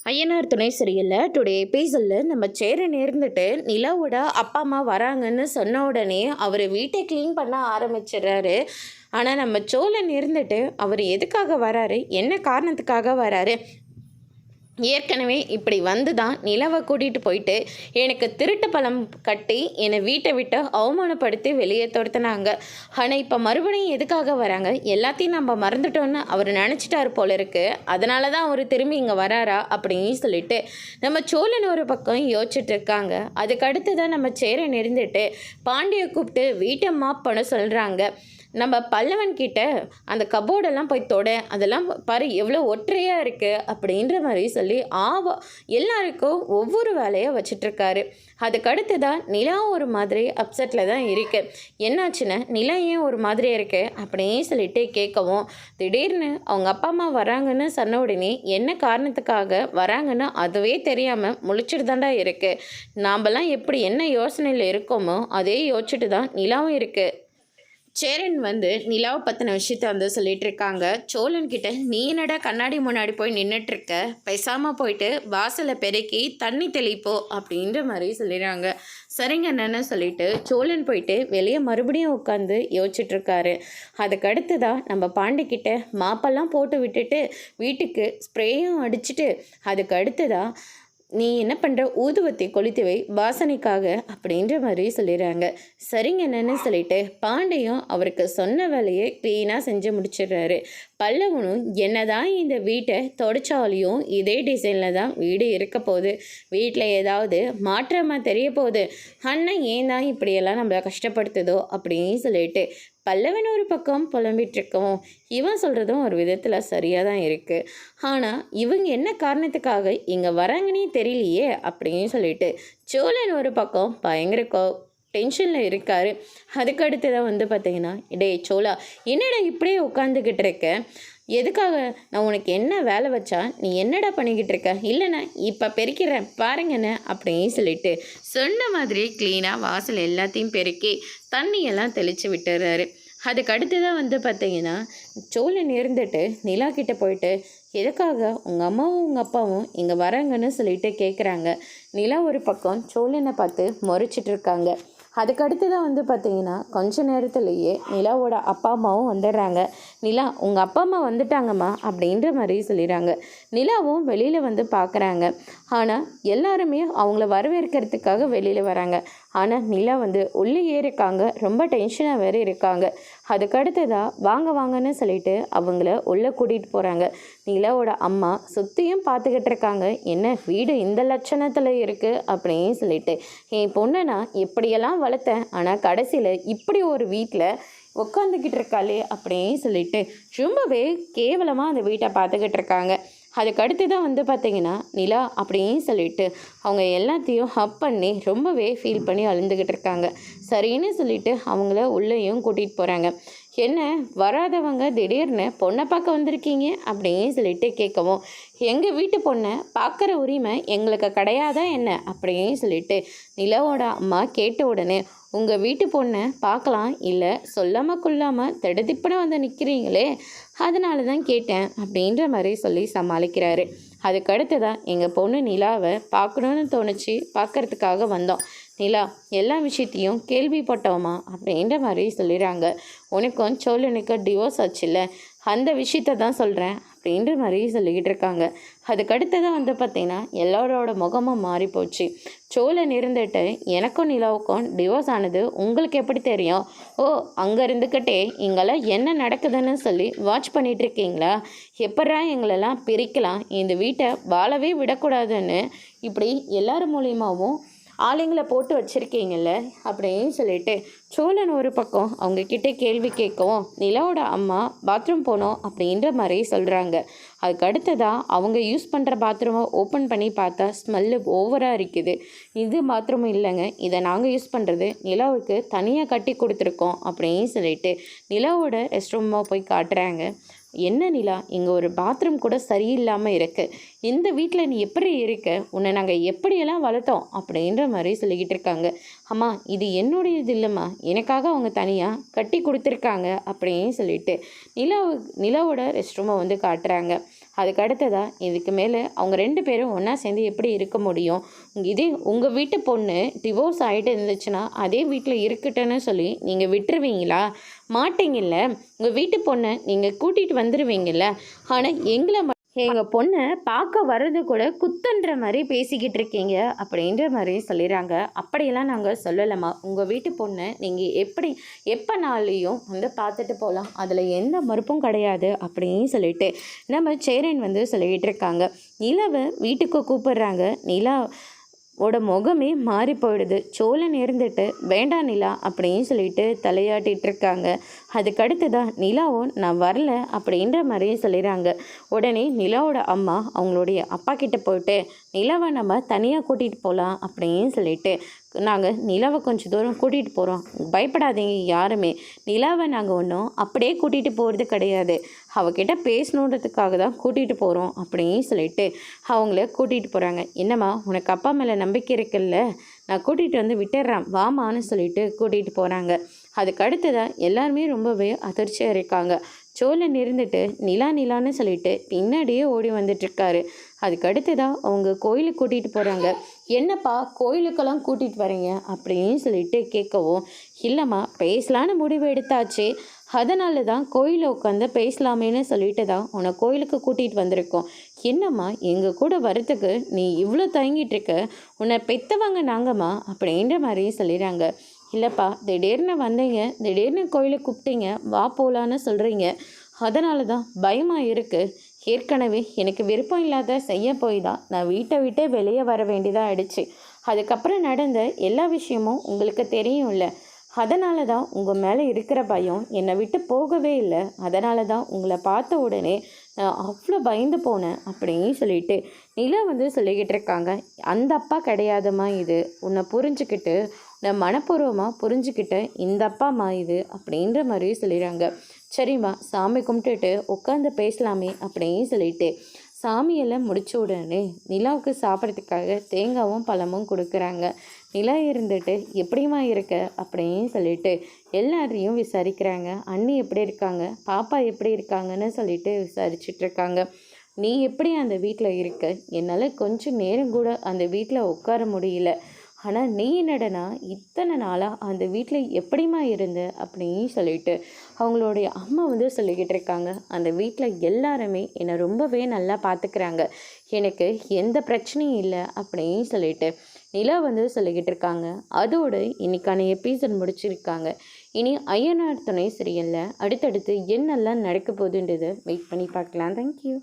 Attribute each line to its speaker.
Speaker 1: ஐயனார் துணை சரியில்லை டுடே எபிசோடில் நம்ம சேரன் இருந்துட்டு நிலாவோட அப்பா அம்மா வராங்கன்னு சொன்ன உடனே அவர் வீட்டை க்ளீன் பண்ண ஆரம்பிச்சிடுறாரு. ஆனால் நம்ம சோழன் இருந்துட்டு அவர் எதுக்காக வராரு, என்ன காரணத்துக்காக வராரு, ஏற்கனவே இப்படி வந்து தான் நிலவை கூட்டிகிட்டு போயிட்டு எனக்கு திருட்டு பழம் கட்டி என்னை வீட்டை விட்டு அவமானப்படுத்தி வெளியே துரத்துனாங்க. ஆனால் இப்போ மறுபடியும் எதுக்காக வராங்க, எல்லாத்தையும் நம்ம மறந்துட்டோன்னு அவர் நினச்சிட்டாரு போல இருக்கு. அதனால தான் அவர் திரும்பி இங்கே வராரா அப்படின்னு சொல்லிட்டு நம்ம சோழன் ஒரு பக்கம் யோசிச்சுட்டு இருக்காங்க. அதுக்கு அடுத்து தான் நம்ம சேரன் இருந்துட்டு பாண்டியை கூப்பிட்டு வீட்டை மாப் பண்ண சொல்கிறாங்க. நம்ம பல்லவன் கிட்ட அந்த கபோர்டெல்லாம் போய் தொட, அதெல்லாம் பாரு எவ்வளோ ஒற்றையாக இருக்குது அப்படின்ற மாதிரி சொல்லி எல்லாருக்கும் ஒவ்வொரு வேலையை வச்சிட்ருக்காரு. அதுக்கடுத்து தான் நிலா ஒரு மாதிரி அப்செட்டில் தான் இருக்குது. என்னாச்சுன்னா நிலா ஏன் ஒரு மாதிரியாக இருக்குது அப்படின்னு சொல்லிட்டு கேட்கவும், திடீர்னு அவங்க அப்பா அம்மா வராங்கன்னு சொன்ன உடனே என்ன காரணத்துக்காக வராங்கன்னு அதுவே தெரியாமல் முழிச்சிட்டு தாண்டா இருக்குது. நாமெல்லாம் எப்படி என்ன யோசனையில் இருக்கோமோ அதே யோசிச்சுட்டு தான் நிலாவும் இருக்குது. சேரன் நிலாவை பற்றின விஷயத்த சொல்லிட்டு இருக்காங்க. சோழன் கிட்ட, நீ என்னடா கண்ணாடி முன்னாடி போய் நின்றுட்டுருக்க, பேசாமல் போயிட்டு வாசலை பெருக்கி தண்ணி தெளிப்போ அப்படின்ற மாதிரி சொல்லிடுறாங்க. சரிங்க என்னன்னு சொல்லிட்டு சோழன் போயிட்டு வெளியே மறுபடியும் உட்காந்து யோசிச்சுட்ருக்காரு. அதுக்கடுத்து தான் நம்ம பாண்டிக்கிட்ட மாப்பெல்லாம் போட்டு விட்டுட்டு வீட்டுக்கு ஸ்ப்ரேயும் அடிச்சுட்டு அதுக்கு அடுத்து தான் நீ என்ன பண்ணுற, ஊதுவத்தை கொளுத்தி வை வாசனைக்காக அப்படின்ற மாதிரி சொல்லிடுறாங்க. சரிங்க என்னன்னு சொல்லிட்டு பாண்டியும் அவருக்கு சொன்ன வேலையை க்ளீனாக செஞ்சு முடிச்சிடுறாரு. பல்லவனும் என்னதான் இந்த வீட்டை தொடச்சாலையும் இதே டிசைனில் தான் வீடு இருக்க போகுது, வீட்டில் ஏதாவது மாற்றமாக தெரிய போகுது, அண்ணன் ஏன் தான் இப்படியெல்லாம் நம்மளை கஷ்டப்படுத்துதோ அப்படின்னு சொல்லிட்டு பல்லவன் ஒரு பக்கம் புலம்பிகிட்ருக்கவும், இவன் சொல்கிறதும் ஒரு விதத்தில் சரியாக தான் இருக்குது. ஆனால் இவங்க என்ன காரணத்துக்காக இங்கே வராங்கன்னே தெரியலையே அப்படின்னு சொல்லிட்டு சோழன் ஒரு பக்கம் பயங்கர டென்ஷனில் இருக்கார். அதுக்கடுத்து தான் பார்த்தீங்கன்னா, டே சோழா, என்னடா இப்படியே உட்காந்துக்கிட்டு இருக்க, எதுக்காக, நான் உனக்கு என்ன வேலை வச்சா நீ என்னடா பண்ணிக்கிட்டு இருக்க, இல்லைண்ணா இப்போ பெருக்கிறேன் பாருங்கண்ணே அப்படின்னு சொல்லிட்டு சொன்ன மாதிரி க்ளீனாக வாசல் எல்லாத்தையும் பெருக்கி தண்ணியெல்லாம் தெளித்து விட்டுறாரு. அதுக்கு அடுத்து தான் பார்த்தீங்கன்னா சோழன் இருந்துட்டு நிலா கிட்டே போயிட்டு, எதுக்காக உங்கள் அம்மாவும் உங்கள் அப்பாவும் இங்கே வராங்கன்னு சொல்லிட்டு கேட்குறாங்க. நிலா ஒரு பக்கம் சோழனை பார்த்து முறைச்சிட்டு இருக்காங்க. அதுக்கடுத்து தான் பார்த்தீங்கன்னா கொஞ்ச நேரத்துலேயே நிலாவோட அப்பா அம்மாவும் வந்துடுறாங்க. நிலா, உங்கள் அப்பா அம்மா வந்துட்டாங்கம்மா அப்படின்ற மாதிரி சொல்லிடுறாங்க. நிலாவும் வெளியில் பார்க்குறாங்க. ஆனால் எல்லாருமே அவங்கள வரவேற்கிறதுக்காக வெளியில் வராங்க. ஆனால் நிலா உள்ளேயே இருக்காங்க, ரொம்ப டென்ஷனாக வேறு இருக்காங்க. அதுக்கடுத்ததாக வாங்க வாங்கன்னு சொல்லிட்டு அவங்கள உள்ளே கூட்டிகிட்டு போகிறாங்க. நிலாவோட அம்மா சுற்றியும் பார்த்துக்கிட்டு இருக்காங்க, என்ன வீடு இந்த லட்சணத்தில் இருக்குது அப்படின்னு சொல்லிட்டு. என் பொண்ணை நான் எப்படியெல்லாம் வளர்த்தேன், ஆனால் கடைசியில் இப்படி ஒரு வீட்டில் உட்காந்துக்கிட்டு இருக்காளே அப்படின்னு சொல்லிட்டு ரொம்பவே கேவலமாக அந்த வீட்டை பார்த்துக்கிட்டு இருக்காங்க. அதுக்கடுத்து தான் பார்த்தீங்கன்னா நிலா அப்படின்னு சொல்லிட்டு அவங்க எல்லாத்தையும் ஹப் பண்ணி ரொம்பவே ஃபீல் பண்ணி அழுந்துக்கிட்டு இருக்காங்க. சரின்னு சொல்லிட்டு அவங்கள உள்ளேயும் கூட்டிகிட்டு போகிறாங்க. என்ன வராதவங்க திடீர்னு பொண்ணை பார்க்க வந்திருக்கீங்க அப்படின்னு சொல்லிட்டு கேட்கவும், எங்கள் வீட்டு பொண்ணை பார்க்குற உரிமை எங்களுக்கு கிடையாதா என்ன அப்படின்னு சொல்லிட்டு நிலாவோட அம்மா கேட்ட உடனே, உங்கள் வீட்டு பொண்ணை பார்க்கலாம், இல்லை சொல்லாமல் கொள்ளாமல் திடதிப்பன நிற்கிறீங்களே, அதனால தான் கேட்டேன் அப்படின்ற மாதிரி சொல்லி சமாளிக்கிறாரு. அதுக்கடுத்து தான் எங்கள் பொண்ணு நிலாவை பார்க்கணுன்னு தோணுச்சு, பார்க்குறதுக்காக வந்தோம். நிலா, எல்லா விஷயத்தையும் கேள்விப்பட்டோமா அப்படின்ற மாதிரி சொல்லிடுறாங்க. உனக்கும் சோழனுக்கு டிவோர்ஸ் ஆச்சுல்ல, அந்த விஷயத்த தான் சொல்கிறேன் அப்படின்ற மாதிரி சொல்லிக்கிட்டு இருக்காங்க. அதுக்கடுத்து தான் பார்த்தீங்கன்னா எல்லாரோட முகமும் மாறிப்போச்சு. சோழன் இருந்துட்டு, எனக்கும் நிலாவுக்கும் டிவோர்ஸ் ஆனது உங்களுக்கு எப்படி தெரியும், ஓ அங்கே இருந்துக்கிட்டே இங்கெல்லாம் என்ன நடக்குதுன்னு சொல்லி வாட்ச் பண்ணிகிட்ருக்கீங்களா, எப்படா எங்களெல்லாம் பிரிக்கலாம், இந்த வீட்டை வாழவே விடக்கூடாதுன்னு இப்படி எல்லார் மூலியமாகவும் ஆளுங்களை போட்டு வச்சுருக்கீங்கல்ல அப்படின்னு சொல்லிட்டு சோழன் ஒரு பக்கம் அவங்கக்கிட்ட கேள்வி கேட்கவும், நிலாவோட அம்மா பாத்ரூம் போனோம் அப்படின்ற மாதிரி சொல்கிறாங்க. அதுக்கு அடுத்ததாக அவங்க யூஸ் பண்ணுற பாத்ரூமை ஓப்பன் பண்ணி பார்த்தா ஸ்மெல்லு ஓவராக இருக்குது. இது பாத்ரூம் இல்லைங்க, இதை நாங்கள் யூஸ் பண்ணுறது நிலாவுக்கு தனியாக கட்டி கொடுத்துருக்கோம் அப்படின்னு சொல்லிட்டு நிலாவோட ரெஸ்ட் ரூமாக போய் காட்டுறாங்க. என்ன நிலா, இங்கே ஒரு பாத்ரூம் கூட சரியில்லாமல் இருக்குது, இந்த வீட்டில் நீ எப்படி இருக்க, உன்னை நாங்கள் எப்படியெல்லாம் வளர்த்தோம் அப்படின்ற மாதிரி சொல்லிக்கிட்டு இருக்காங்க. அம்மா, இது என்னுடையது இல்லைம்மா, எனக்காக அவங்க தனியாக கட்டி கொடுத்துருக்காங்க அப்படின்னு சொல்லிட்டு நிலாவோட ரெஸ்ட் ரூமை காட்டுறாங்க. அதுக்கு அடுத்ததா இதுக்கு மேலே அவங்க 2 பேரும் ஒன்றா சேர்ந்து எப்படி இருக்க முடியும்? இதே உங்கள் வீட்டு பொண்ணு டிவோர்ஸ் ஆகிட்டு இருந்துச்சுன்னா அதே வீட்டில் இருக்கட்டுன்னு சொல்லி நீங்கள் விட்டுருவீங்களா? மாட்டீங்கல்ல. உங்கள் வீட்டு பொண்ணை நீங்கள் கூட்டிகிட்டு வந்துடுவீங்கல்ல. ஆனால் எங்கள் பொண்ணை பார்க்க வர்றது கூட குத்தன்ற மாதிரி பேசிக்கிட்டு இருக்கீங்க அப்படின்ற மாதிரி சொல்லிடுறாங்க. அப்படியெல்லாம் நாங்கள் சொல்லலைம்மா. உங்கள் வீட்டு பொண்ணை நீங்கள் எப்போனாலையும் வந்து பார்த்துட்டு போகலாம், அதில் எந்த மறுப்பும் கிடையாது அப்படின்னு சொல்லிட்டு நம்ம சேரன் வந்து சொல்லிக்கிட்டு இருக்காங்க. நிலாவை வீட்டுக்கு கூப்பிடுறாங்க. நிலாவோட முகமே மாறி போயிடுது. சோழன் இருந்துட்டு வேண்டாம் நிலா அப்படின்னு சொல்லிட்டு தலையாட்டிகிட்டு இருக்காங்க. அதுக்கடுத்து தான் நிலாவும் நான் வரல அப்படின்ற மாதிரியும் சொல்லிடுறாங்க. உடனே நிலாவோட அம்மா அவங்களுடைய அப்பா கிட்டே போயிட்டு நிலாவை நம்ம தனியாக கூட்டிகிட்டு போகலாம் அப்படின்னு சொல்லிட்டு நாங்கள் நிலாவை கொஞ்சம் தூரம் கூட்டிகிட்டு போகிறோம், பயப்படாதீங்க யாருமே. நிலாவை நாங்கள் ஒன்றும் அப்படியே கூட்டிகிட்டு போகிறது கிடையாது, அவகிட்ட பேசணுன்றதுக்காக தான் கூட்டிகிட்டு போகிறோம் அப்படின்னு சொல்லிட்டு அவங்கள கூட்டிகிட்டு போகிறாங்க. என்னம்மா உனக்கு அப்பா மேலே நம்பிக்கை இருக்குல்ல, நான் கூட்டிகிட்டு வந்து விட்டுடுறேன் வாமான்னு சொல்லிட்டு கூட்டிகிட்டு போகிறாங்க. அதுக்கு அடுத்ததான் எல்லாருமே ரொம்பவே அதிர்ச்சியாக இருக்காங்க. சோழன் இருந்துட்டு நிலான்னு சொல்லிட்டு பின்னாடியே ஓடி வந்துட்டுருக்காரு. அதுக்கு அடுத்ததான் அவங்க கோயிலுக்கு கூட்டிகிட்டு போகிறாங்க. என்னப்பா கோயிலுக்கெல்லாம் கூட்டிகிட்டு வரீங்க அப்படின்னு சொல்லிட்டு கேட்கவும், இல்லைம்மா பேசலான்னு முடிவு எடுத்தாச்சு, அதனால தான் கோயிலில் உட்காந்து பேசலாமேன்னு சொல்லிட்டு தான் உன்னை கோயிலுக்கு கூட்டிகிட்டு வந்திருக்கோம். என்னம்மா எங்கள் கூட வரத்துக்கு நீ இவ்வளோ தயங்கிட்டு இருக்க, உன்னை பெற்றவங்க நாங்கம்மா அப்படின்ற மாதிரியும் சொல்லிடுறாங்க. இல்லைப்பா திடீர்னு வந்தீங்க, திடீர்னு கோயிலுக்கு கூப்பிட்டீங்க, வா போகலான்னு சொல்கிறீங்க, அதனால தான் பயமாக இருக்குது. ஏற்கனவே எனக்கு விருப்பம் இல்லாத செய்ய போய் தான் நான் வீட்டை விட்டே வெளியே வர வேண்டியதாக ஆயிடுச்சு. அதுக்கப்புறம் நடந்த எல்லா விஷயமும் உங்களுக்கு தெரியும்ல, அதனால தான் உங்கள் மேலே இருக்கிற பயம் என்னை விட்டு போகவே இல்லை. அதனால தான் உங்களை பார்த்த உடனே நான் அவ்வளோ பயந்து போனேன் அப்படின்னு சொல்லிட்டு நிலா வந்து சொல்லிக்கிட்டு இருக்காங்க. அந்த அப்பா கிடையாதுமா இது, உன்னை புரிஞ்சுக்கிட்டு நான் மனப்பூர்வமாக புரிஞ்சுக்கிட்ட இந்த அப்பாம்மா இது அப்படின்ற மாதிரி சொல்லிடுறாங்க. சரிம்மா சாமி கும்பிட்டுட்டு உட்காந்து பேசலாமே அப்படின்னு சொல்லிட்டு சாமியெல்லாம் முடிச்ச உடனே நிலாவுக்கு சாப்பிட்றதுக்காக தேங்காவும் பழமும் கொடுக்குறாங்க. நிலா இருந்துட்டு எப்படிமா இருக்க அப்படின்னு சொல்லிட்டு எல்லாரையும் விசாரிக்கிறாங்க. அண்ணி எப்படி இருக்காங்க, பாப்பா எப்படி இருக்காங்கன்னு சொல்லிட்டு விசாரிச்சுட்டு இருக்காங்க. நீ எப்படி அந்த வீட்டில் இருக்க, என்னால் கொஞ்சம் நேரம் கூட அந்த வீட்டில் உட்கார முடியல, ஆனால் நீ என்னடனா இத்தனை நாளாக அந்த வீட்டில் எப்படிமா இருந்த அப்படின்னு சொல்லிட்டு அவங்களுடைய அம்மா வந்து சொல்லிக்கிட்டு இருக்காங்க. அந்த வீட்டில் எல்லாருமே என்னை ரொம்பவே நல்லா பார்த்துக்கிறாங்க, எனக்கு எந்த பிரச்சனையும் இல்லை அப்படின்னு சொல்லிட்டு நிலா வந்து சொல்லிக்கிட்டு இருக்காங்க. அதோடு இன்னைக்கான எபிசோட் முடிச்சிருக்காங்க. இனி ஐயனார் துணை சீரியலில் அடுத்தடுத்து என்னெல்லாம் நடக்க போகுதுன்றதை வெயிட் பண்ணி பார்க்கலாம். தேங்க்யூ.